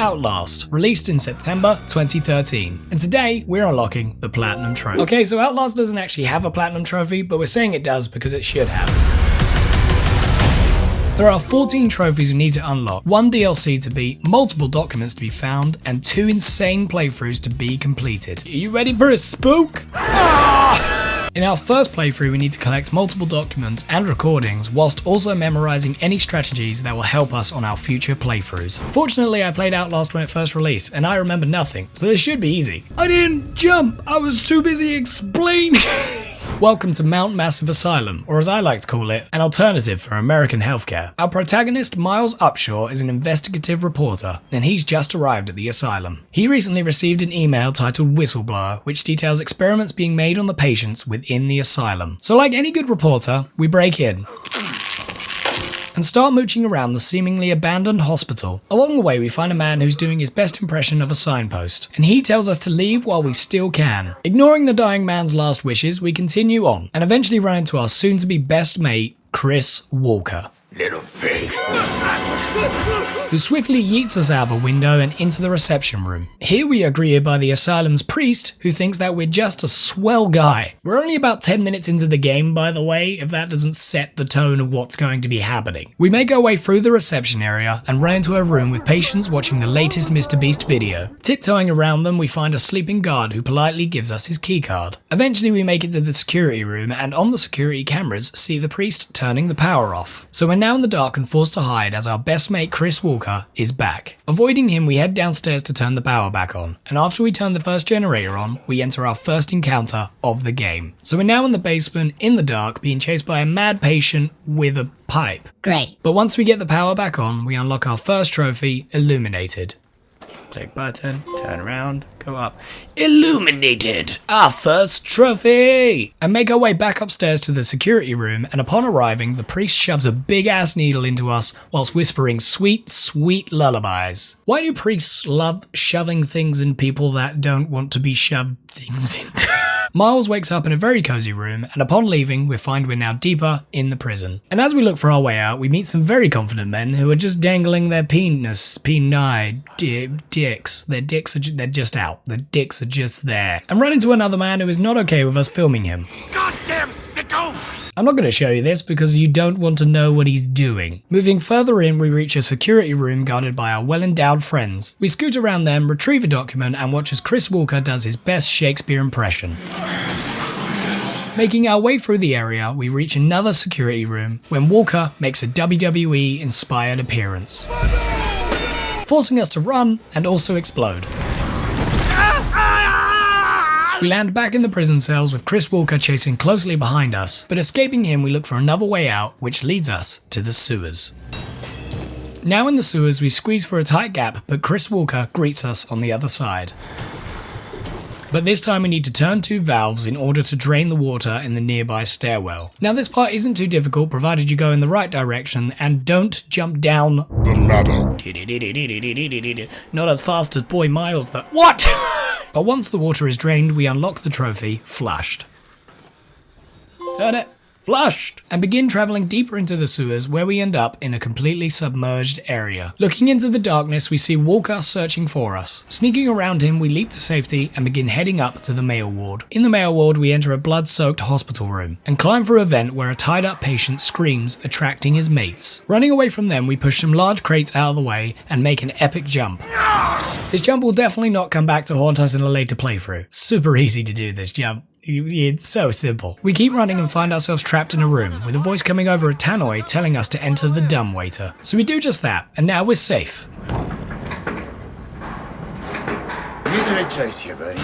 Outlast, released in September 2013. And today, we're unlocking the Platinum Trophy. Okay, so Outlast doesn't actually have a Platinum Trophy, but we're saying it does because it should have. There are 14 trophies we need to unlock, 1 DLC to beat, multiple documents to be found, and 2 insane playthroughs to be completed. Are you ready for a spook? In our first playthrough, we need to collect multiple documents and recordings, whilst also memorizing any strategies that will help us on our future playthroughs. Fortunately, I played Outlast when it first released, and I remember nothing, so this should be easy. I didn't jump, I was too busy explaining. Welcome to Mount Massive Asylum, or as I like to call it, an alternative for American healthcare. Our protagonist, Miles Upshaw, is an investigative reporter, and he's just arrived at the asylum. He recently received an email titled Whistleblower, which details experiments being made on the patients within the asylum. So like any good reporter, we break in and start mooching around the seemingly abandoned hospital. Along the way, we find a man who's doing his best impression of a signpost, and he tells us to leave while we still can. Ignoring the dying man's last wishes, we continue on, and eventually run into our soon-to-be best mate, Chris Walker. Little pig. Who swiftly yeets us out of a window and into the reception room. Here we are greeted by the asylum's priest, who thinks that we're just a swell guy. We're only about 10 minutes into the game, by the way, if that doesn't set the tone of what's going to be happening. We make our way through the reception area and run into a room with patients watching the latest MrBeast video. Tiptoeing around them, we find a sleeping guard who politely gives us his keycard. Eventually we make it to the security room, and on the security cameras see the priest turning the power off. So we're now in the dark and forced to hide as our best mate Chris Walker is back. Avoiding him, we head downstairs to turn the power back on, and after we turn the first generator on, we enter our first encounter of the game. So we're now in the basement, in the dark, being chased by a mad patient with a pipe. Great. But once we get the power back on, we unlock our first trophy, Illuminated. Click button, turn around, go up. Illuminated! Our first trophy! And make our way back upstairs to the security room, and upon arriving, the priest shoves a big ass needle into us whilst whispering sweet, sweet lullabies. Why do priests love shoving things in people that don't want to be shoved things into? Miles wakes up in a very cozy room, and upon leaving, we find we're now deeper in the prison. And as we look for our way out, we meet some very confident men who are just dangling their dicks. Their dicks they're just out. The dicks are just there. And run into another man who is not okay with us filming him. Goddamn sicko! I'm not going to show you this because you don't want to know what he's doing. Moving further in, we reach a security room guarded by our well-endowed friends. We scoot around them, retrieve a document, and watch as Chris Walker does his best Shakespeare impression. Making our way through the area, we reach another security room when Walker makes a WWE-inspired appearance, forcing us to run and also explode. We land back in the prison cells with Chris Walker chasing closely behind us, but escaping him we look for another way out, which leads us to the sewers. Now in the sewers we squeeze for a tight gap, but Chris Walker greets us on the other side. But this time we need to turn 2 valves in order to drain the water in the nearby stairwell. Now this part isn't too difficult provided you go in the right direction and don't jump down The ladder. Not as fast as boy Miles though. What? But once the water is drained, we unlock the trophy, Flushed. Turn it. Flushed! And begin travelling deeper into the sewers where we end up in a completely submerged area. Looking into the darkness, we see Walker searching for us. Sneaking around him, we leap to safety and begin heading up to the male ward. In the male ward, we enter a blood-soaked hospital room and climb through a vent where a tied-up patient screams, attracting his mates. Running away from them, we push some large crates out of the way and make an epic jump. This jump will definitely not come back to haunt us in a later playthrough. Super easy to do this jump. It's so simple. We keep running and find ourselves trapped in a room, with a voice coming over a tannoy telling us to enter the dumbwaiter. So we do just that, and now we're safe. You the right choice here, buddy.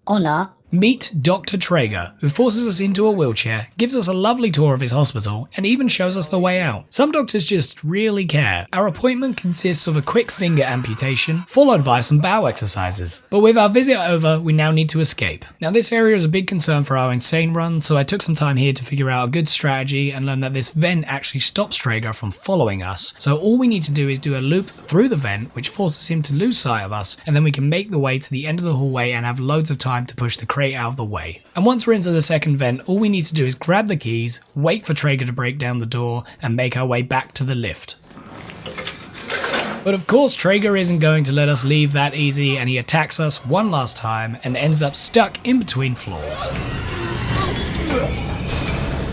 Or not. Meet Dr. Traeger, who forces us into a wheelchair, gives us a lovely tour of his hospital, and even shows us the way out. Some doctors just really care. Our appointment consists of a quick finger amputation, followed by some bowel exercises. But with our visit over, we now need to escape. Now this area is a big concern for our insane run, so I took some time here to figure out a good strategy and learn that this vent actually stops Traeger from following us. So all we need to do is do a loop through the vent, which forces him to lose sight of us, and then we can make the way to the end of the hallway and have loads of time to push the crate out of the way. And once we're into the second vent, all we need to do is grab the keys, wait for Traeger to break down the door, and make our way back to the lift. But of course Traeger isn't going to let us leave that easy, and he attacks us one last time and ends up stuck in between floors.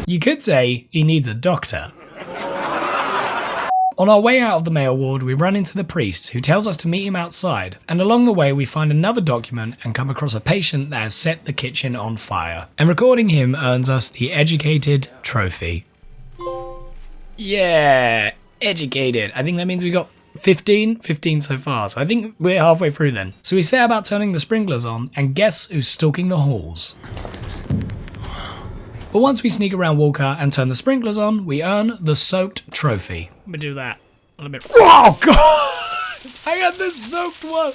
You could say he needs a doctor. On our way out of the male ward, we run into the priest, who tells us to meet him outside, and along the way we find another document and come across a patient that has set the kitchen on fire. And recording him earns us the Educated trophy. Yeah, educated. I think that means we got 15 so far, so I think we're halfway through then. So we set about turning the sprinklers on, and guess who's stalking the halls? But once we sneak around Walker and turn the sprinklers on, we earn the soaked trophy. Let me do that. A little bit. Oh god! I got this soaked one!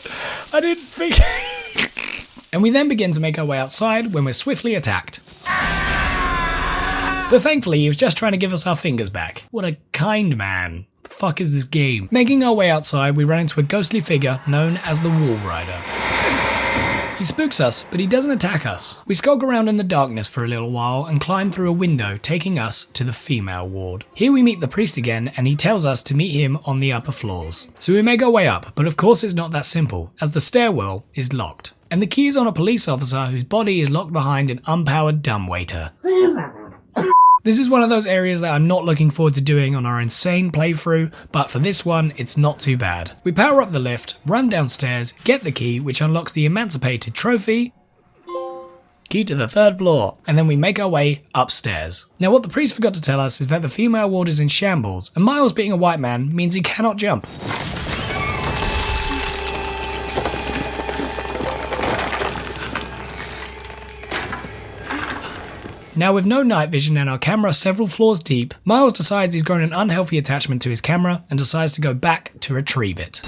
I didn't think. And we then begin to make our way outside when we're swiftly attacked. But thankfully he was just trying to give us our fingers back. What a kind man. The fuck is this game? Making our way outside, we run into a ghostly figure known as the Wall Rider. He spooks us, but he doesn't attack us. We skulk around in the darkness for a little while and climb through a window, taking us to the female ward. Here we meet the priest again, and he tells us to meet him on the upper floors. So we make our way up, but of course it's not that simple, as the stairwell is locked. And the key is on a police officer whose body is locked behind an unpowered dumbwaiter. This is one of those areas that I'm not looking forward to doing on our insane playthrough, but for this one, it's not too bad. We power up the lift, run downstairs, get the key, which unlocks the Emancipated trophy, key to the 3rd floor, and then we make our way upstairs. Now what the priest forgot to tell us is that the female ward is in shambles, and Miles being a white man means he cannot jump. Now with no night vision and our camera several floors deep, Miles decides he's grown an unhealthy attachment to his camera and decides to go back to retrieve it.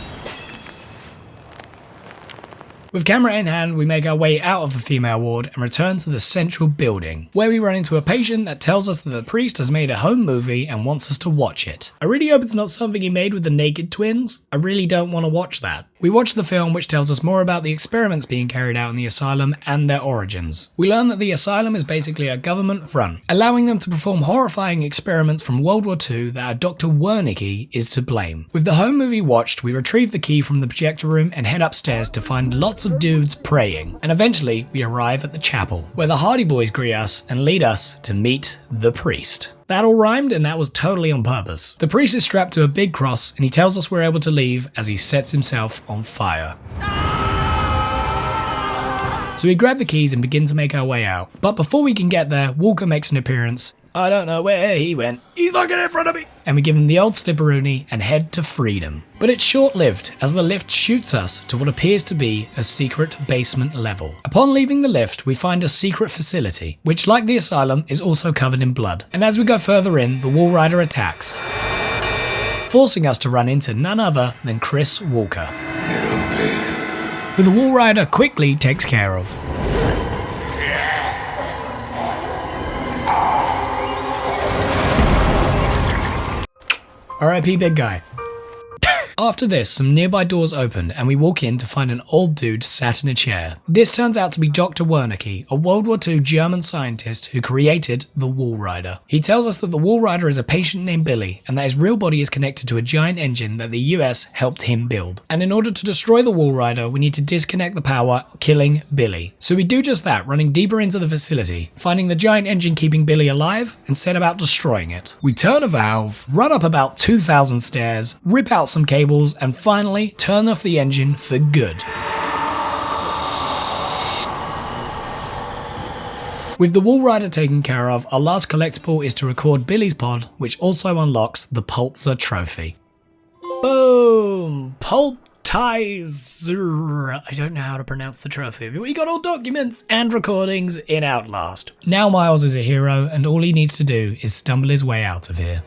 With camera in hand, we make our way out of the female ward and return to the central building, where we run into a patient that tells us that the priest has made a home movie and wants us to watch it. I really hope it's not something he made with the naked twins. I really don't want to watch that. We watch the film, which tells us more about the experiments being carried out in the asylum and their origins. We learn that the asylum is basically a government front, allowing them to perform horrifying experiments from World War II that a Dr. Wernicke is to blame. With the home movie watched, we retrieve the key from the projector room and head upstairs to find lots of dudes praying. And eventually, we arrive at the chapel, where the Hardy Boys greet us and lead us to meet the priest. That all rhymed, and that was totally on purpose. The priest is strapped to a big cross, and he tells us we're able to leave as he sets himself on fire. So we grab the keys and begin to make our way out. But before we can get there, Walker makes an appearance. I don't know where he went. He's looking in front of me! And we give him the old slipperoonie and head to freedom. But it's short-lived, as the lift shoots us to what appears to be a secret basement level. Upon leaving the lift, we find a secret facility, which like the asylum is also covered in blood. And as we go further in, the Wall Rider attacks, forcing us to run into none other than Chris Walker, who the Wall Rider quickly takes care of. R.I.P. big guy. After this, some nearby doors open and we walk in to find an old dude sat in a chair. This turns out to be Dr. Wernicke, a World War II German scientist who created the Wall Rider. He tells us that the Wall Rider is a patient named Billy and that his real body is connected to a giant engine that the US helped him build. And in order to destroy the Wall Rider, we need to disconnect the power, killing Billy. So we do just that, running deeper into the facility, finding the giant engine keeping Billy alive, and set about destroying it. We turn a valve, run up about 2,000 stairs, rip out some cables, and finally turn off the engine for good. With the Wall Rider taken care of, our last collectible is to record Billy's pod, which also unlocks the Pulitzer trophy. Boom! Pulitzer. I don't know how to pronounce the trophy, but we got all documents and recordings in Outlast. Now Miles is a hero, and all he needs to do is stumble his way out of here.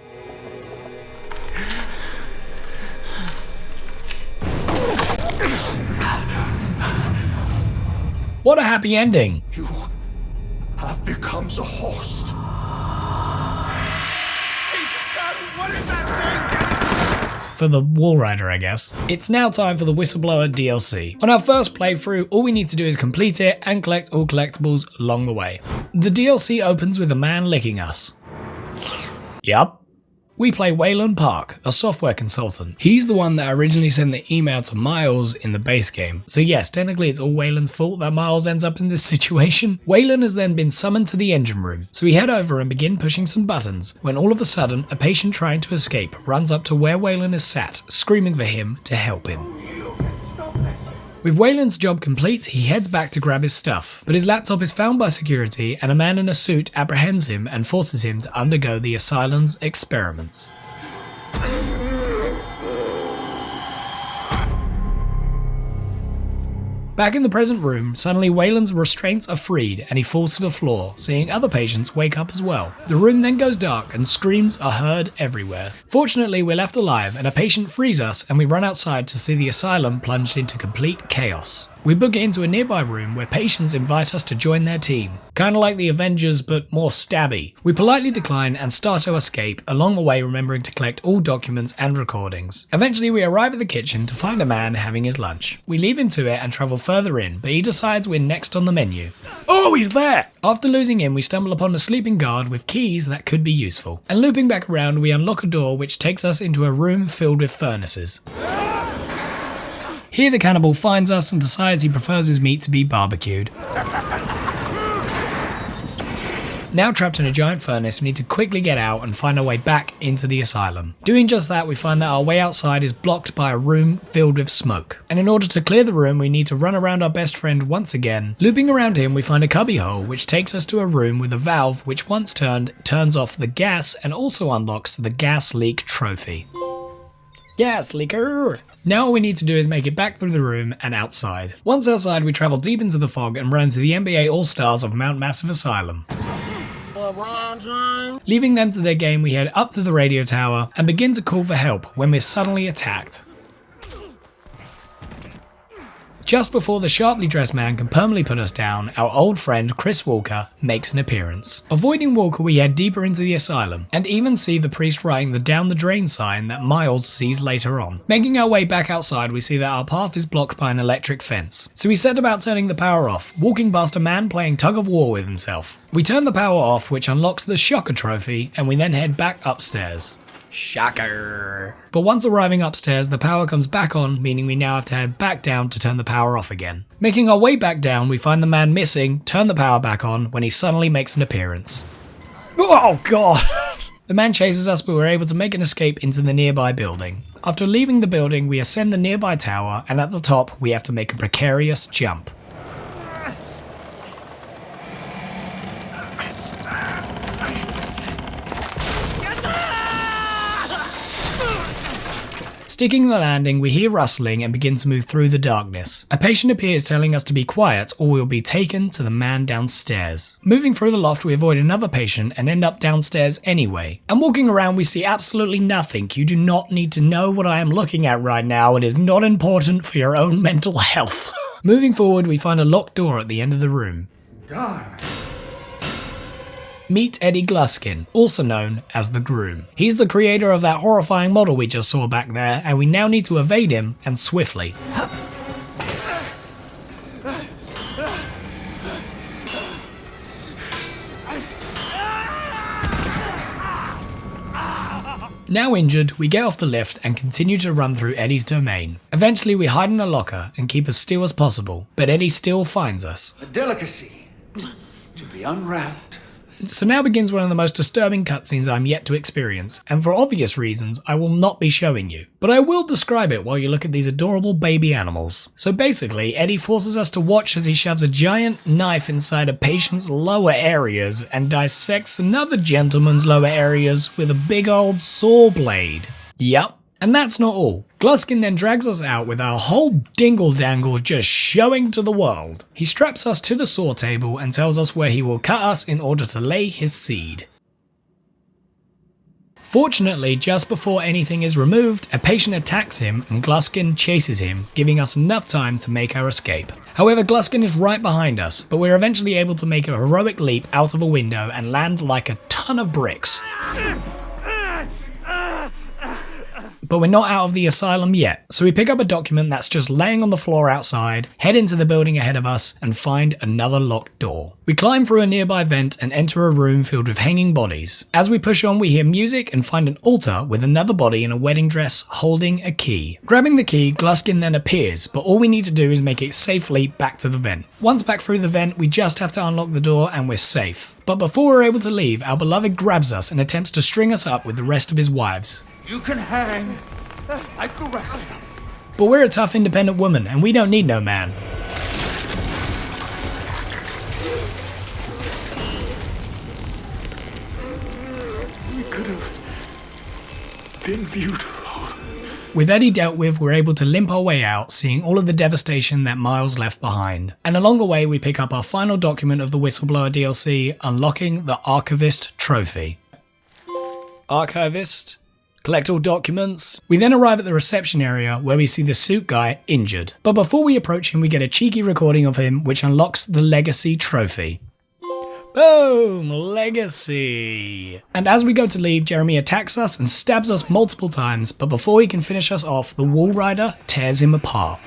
What a happy ending! You have become the host. Jesus God, what is that thing? For the Wall Rider, I guess. It's now time for the Whistleblower DLC. On our first playthrough, all we need to do is complete it and collect all collectibles along the way. The DLC opens with a man licking us. Yup. We play Wayland Park, a software consultant. He's the one that originally sent the email to Miles in the base game. So yes, technically it's all Wayland's fault that Miles ends up in this situation. Wayland has then been summoned to the engine room, so we head over and begin pushing some buttons, when all of a sudden, a patient trying to escape runs up to where Wayland is sat, screaming for him to help him. With Wayland's job complete, he heads back to grab his stuff, but his laptop is found by security and a man in a suit apprehends him and forces him to undergo the asylum's experiments. Back in the present room, suddenly Wayland's restraints are freed and he falls to the floor, seeing other patients wake up as well. The room then goes dark and screams are heard everywhere. Fortunately, we're left alive and a patient frees us and we run outside to see the asylum plunged into complete chaos. We book into a nearby room where patients invite us to join their team. Kinda like the Avengers, but more stabby. We politely decline and start to escape, along the way remembering to collect all documents and recordings. Eventually we arrive at the kitchen to find a man having his lunch. We leave him to it and travel further in, but he decides we're next on the menu. Oh, he's there! After losing him, we stumble upon a sleeping guard with keys that could be useful. And looping back around, we unlock a door which takes us into a room filled with furnaces. Here the cannibal finds us and decides he prefers his meat to be barbecued. Now trapped in a giant furnace, we need to quickly get out and find our way back into the asylum. Doing just that, we find that our way outside is blocked by a room filled with smoke. And in order to clear the room, we need to run around our best friend once again. Looping around him, we find a cubbyhole which takes us to a room with a valve which once turned, turns off the gas and also unlocks the gas leak trophy. Gas leaker! Now all we need to do is make it back through the room and outside. Once outside, we travel deep into the fog and run into the NBA All-Stars of Mount Massive Asylum. Leaving them to their game, we head up to the radio tower and begin to call for help when we're suddenly attacked. Just before the sharply dressed man can permanently put us down, our old friend Chris Walker makes an appearance. Avoiding Walker, we head deeper into the asylum, and even see the priest writing the down the drain sign that Miles sees later on. Making our way back outside, we see that our path is blocked by an electric fence. So we set about turning the power off, walking past a man playing tug of war with himself. We turn the power off, which unlocks the Shocker trophy, and we then head back upstairs. Shocker! But once arriving upstairs, the power comes back on, meaning we now have to head back down to turn the power off again. Making our way back down, we find the man missing, turn the power back on, when he suddenly makes an appearance. Oh god! The man chases us, but we're able to make an escape into the nearby building. After leaving the building, we ascend the nearby tower, and at the top, we have to make a precarious jump. Sticking the landing, we hear rustling and begin to move through the darkness. A patient appears telling us to be quiet or we'll be taken to the man downstairs. Moving through the loft, we avoid another patient and end up downstairs anyway. And walking around, we see absolutely nothing. You do not need to know what I am looking at right now. It is not important for your own mental health. Moving forward, we find a locked door at the end of the room. Darn. Meet Eddie Gluskin, also known as the Groom. He's the creator of that horrifying model we just saw back there, and we now need to evade him, and swiftly. Now injured, we get off the lift and continue to run through Eddie's domain. Eventually we hide in a locker and keep as still as possible, but Eddie still finds us. A delicacy to be unwrapped. So now begins one of the most disturbing cutscenes I'm yet to experience, and for obvious reasons I will not be showing you. But I will describe it while you look at these adorable baby animals. So basically, Eddie forces us to watch as he shoves a giant knife inside a patient's lower areas and dissects another gentleman's lower areas with a big old saw blade. Yup. And that's not all. Gluskin then drags us out with our whole dingle-dangle just showing to the world. He straps us to the saw table and tells us where he will cut us in order to lay his seed. Fortunately, just before anything is removed, a patient attacks him and Gluskin chases him, giving us enough time to make our escape. However, Gluskin is right behind us, but we're eventually able to make a heroic leap out of a window and land like a ton of bricks. But we're not out of the asylum yet, so we pick up a document that's just laying on the floor outside, head into the building ahead of us, and find another locked door. We climb through a nearby vent and enter a room filled with hanging bodies. As we push on, we hear music and find an altar with another body in a wedding dress holding a key. Grabbing the key, Gluskin then appears, but all we need to do is make it safely back to the vent. Once back through the vent, we just have to unlock the door and we're safe. But before we're able to leave, our beloved grabs us and attempts to string us up with the rest of his wives. You can hang like the rest of them. But we're a tough independent woman and we don't need no man. We could have been beautiful. With Eddie dealt with, we're able to limp our way out, seeing all of the devastation that Miles left behind. And along the way, we pick up our final document of the Whistleblower DLC, unlocking the Archivist Trophy. Archivist? Collect all documents. We then arrive at the reception area where we see the suit guy injured. But before we approach him, we get a cheeky recording of him, which unlocks the Legacy Trophy. Boom! Legacy! And as we go to leave, Jeremy attacks us and stabs us multiple times, but before he can finish us off, the Wall Rider tears him apart.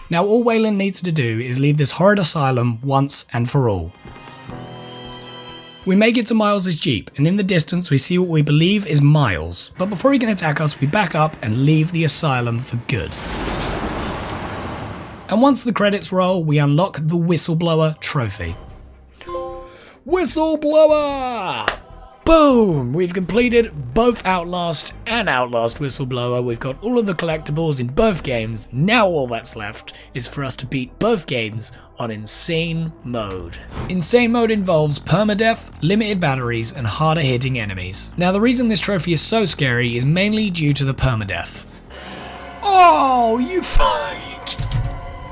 Now all Waylon needs to do is leave this horrid asylum once and for all. We make it to Miles' Jeep, and in the distance we see what we believe is Miles, but before he can attack us we back up and leave the asylum for good. And once the credits roll, we unlock the Whistleblower Trophy. Whistleblower! Boom! We've completed both Outlast and Outlast Whistleblower. We've got all of the collectibles in both games. Now all that's left is for us to beat both games on Insane Mode. Insane Mode involves permadeath, limited batteries, and harder hitting enemies. Now the reason this trophy is so scary is mainly due to the permadeath. Oh, you fuck!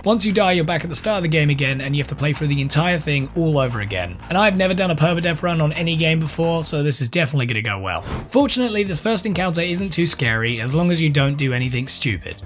Once you die, you're back at the start of the game again, and you have to play through the entire thing all over again. And I've never done a permadeath run on any game before, so this is definitely going to go well. Fortunately, this first encounter isn't too scary, as long as you don't do anything stupid.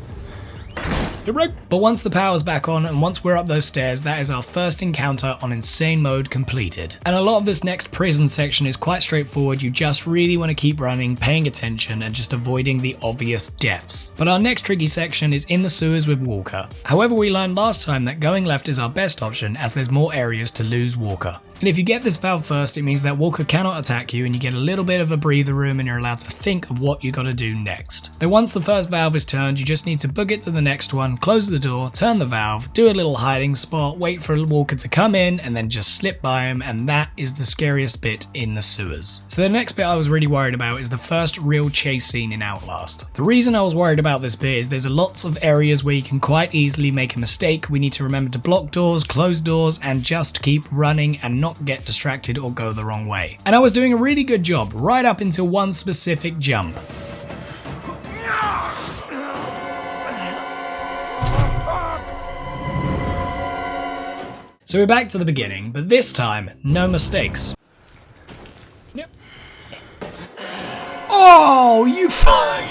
But once the power's back on, and once we're up those stairs, that is our first encounter on Insane Mode completed. And a lot of this next prison section is quite straightforward. You just really want to keep running, paying attention, and just avoiding the obvious deaths. But our next tricky section is in the sewers with Walker. However, we learned last time that going left is our best option, as there's more areas to lose Walker. And if you get this valve first, it means that Walker cannot attack you and you get a little bit of a breather room and you're allowed to think of what you gotta do next. Though once the first valve is turned, you just need to book it to the next one, close the door, turn the valve, do a little hiding spot, wait for Walker to come in and then just slip by him, and that is the scariest bit in the sewers. So the next bit I was really worried about is the first real chase scene in Outlast. The reason I was worried about this bit is there's lots of areas where you can quite easily make a mistake. We need to remember to block doors, close doors, and just keep running and not get distracted or go the wrong way. And I was doing a really good job right up until one specific jump. So we're back to the beginning, but this time, no mistakes. Yep. Oh, you fuck!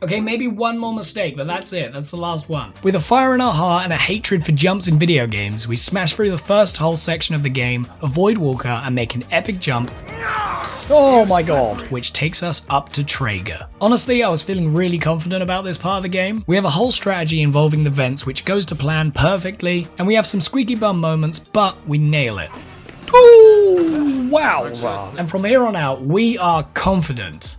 Okay, maybe one more mistake, but that's it. That's the last one. With a fire in our heart and a hatred for jumps in video games, we smash through the first whole section of the game, avoid Walker, and make an epic jump. Oh my god, which takes us up to Traeger. Honestly, I was feeling really confident about this part of the game. We have a whole strategy involving the vents which goes to plan perfectly, and we have some squeaky bum moments, but we nail it. Ooh, wowza. And from here on out, we are confident.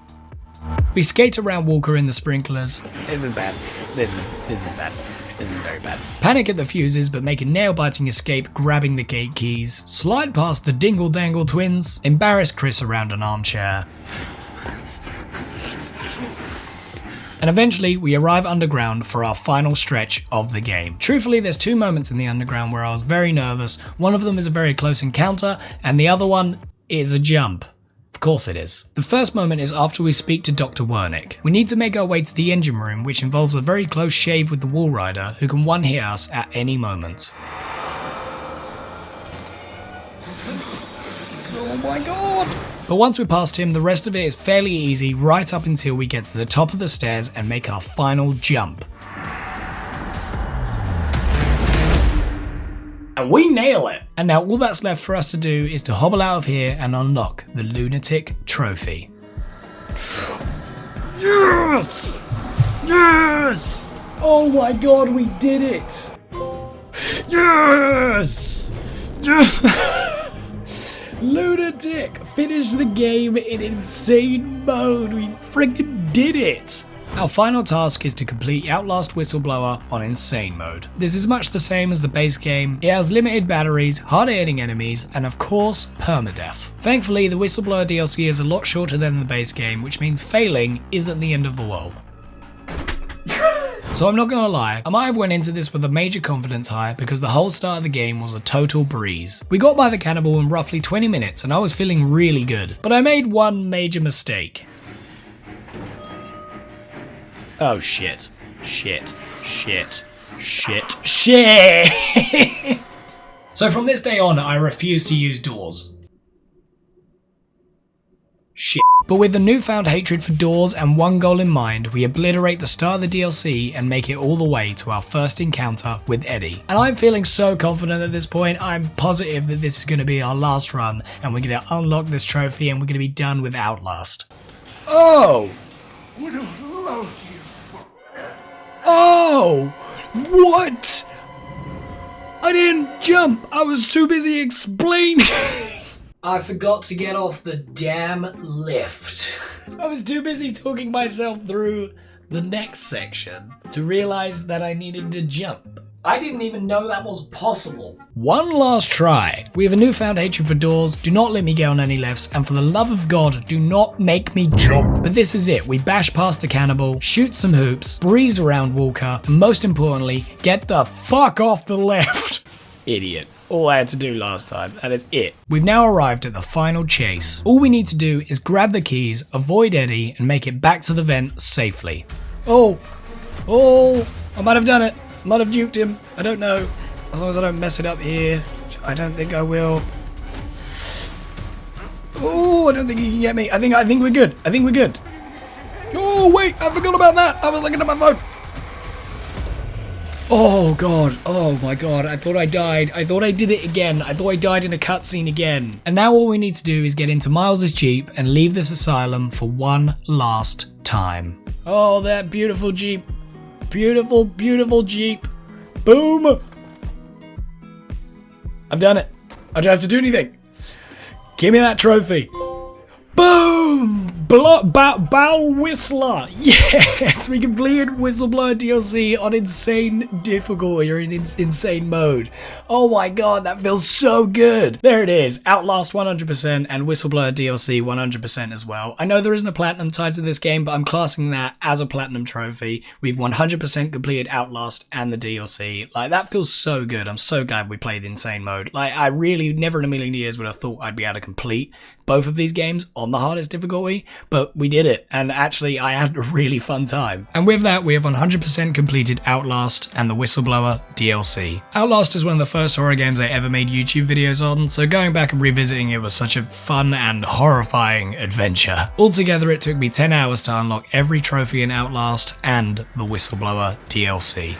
We skate around Walker in the sprinklers. This is bad. This is bad. This is very bad. Panic at the fuses, but make a nail-biting escape, grabbing the gate keys. Slide past the Dingle-Dangle twins. Embarrass Chris around an armchair. And eventually, we arrive underground for our final stretch of the game. Truthfully, there's two moments in the underground where I was very nervous. One of them is a very close encounter, and the other one is a jump. Of course it is. The first moment is after we speak to Dr. Wernick. We need to make our way to the engine room, which involves a very close shave with the Wall Rider, who can one-hit us at any moment. Oh my god! But once we're past him, the rest of it is fairly easy right up until we get to the top of the stairs and make our final jump. And we nail it! And now all that's left for us to do is to hobble out of here and unlock the Lunatic Trophy. Yes! Yes! Oh my god, we did it! Yes! Yes! Lunatic! Finished the game in insane mode! We freaking did it! Our final task is to complete Outlast Whistleblower on Insane Mode. This is much the same as the base game. It has limited batteries, harder hitting enemies, and of course, permadeath. Thankfully, the Whistleblower DLC is a lot shorter than the base game, which means failing isn't the end of the world. So I'm not gonna lie, I might have went into this with a major confidence high because the whole start of the game was a total breeze. We got by the cannibal in roughly 20 minutes and I was feeling really good. But I made one major mistake. Oh shit. Shit. Shit. Shit. Shit! So from this day on, I refuse to use doors. Shit. But with the newfound hatred for doors and one goal in mind, we obliterate the start of the DLC and make it all the way to our first encounter with Eddie. And I'm feeling so confident at this point, I'm positive that this is going to be our last run and we're going to unlock this trophy and we're going to be done with Outlast. Oh! Would have loved you forever. Oh! What? I didn't jump! I was too busy explaining! I forgot to get off the damn lift. I was too busy talking myself through the next section to realize that I needed to jump. I didn't even know that was possible. One last try. We have a newfound hatred for doors. Do not let me get on any lifts, and for the love of God, do not make me jump. But this is it. We bash past the cannibal, shoot some hoops, breeze around Walker, and most importantly, get the fuck off the left. Idiot. All I had to do last time, that is it. We've now arrived at the final chase. All we need to do is grab the keys, avoid Eddie, and make it back to the vent safely. Oh, I might have done it. Might have duped him. I don't know. As long as I don't mess it up here. I don't think I will. Oh, I don't think he can get me. I think we're good. I think we're good. Oh, wait, I forgot about that. I was looking at my phone. Oh god, oh my god, I thought I died. I thought I did it again. I thought I died in a cutscene again. And now all we need to do is get into Miles's Jeep and leave this asylum for one last time. Oh, that beautiful Jeep. Beautiful, beautiful Jeep. Boom! I've done it. I don't have to do anything. Give me that trophy. Boom! Bow Whistler! Yes! We completed Whistleblower DLC on insane difficulty, or in insane mode. Oh my god, that feels so good! There it is, Outlast 100% and Whistleblower DLC 100% as well. I know there isn't a platinum tied to this game, but I'm classing that as a platinum trophy. We've 100% completed Outlast and the DLC. Like, that feels so good. I'm so glad we played insane mode. Like, I really never in a million years would have thought I'd be able to complete both of these games on the hardest difficulty, but we did it, and actually I had a really fun time. And with that, we have 100% completed Outlast and the Whistleblower DLC. Outlast is one of the first horror games I ever made YouTube videos on, so going back and revisiting it was such a fun and horrifying adventure. Altogether, it took me 10 hours to unlock every trophy in Outlast and the Whistleblower DLC.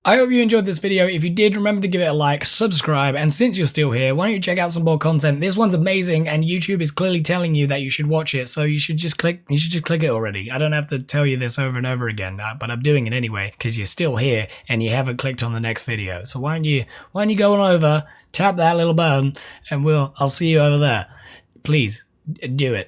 I hope you enjoyed this video. If you did, remember to give it a like, subscribe, and since you're still here, why don't you check out some more content? This one's amazing, and YouTube is clearly telling you that you should watch it, so you should just click it already. I don't have to tell you this over and over again, but I'm doing it anyway, because you're still here, and you haven't clicked on the next video. So why don't you go on over, tap that little button, and I'll see you over there. Please, do it.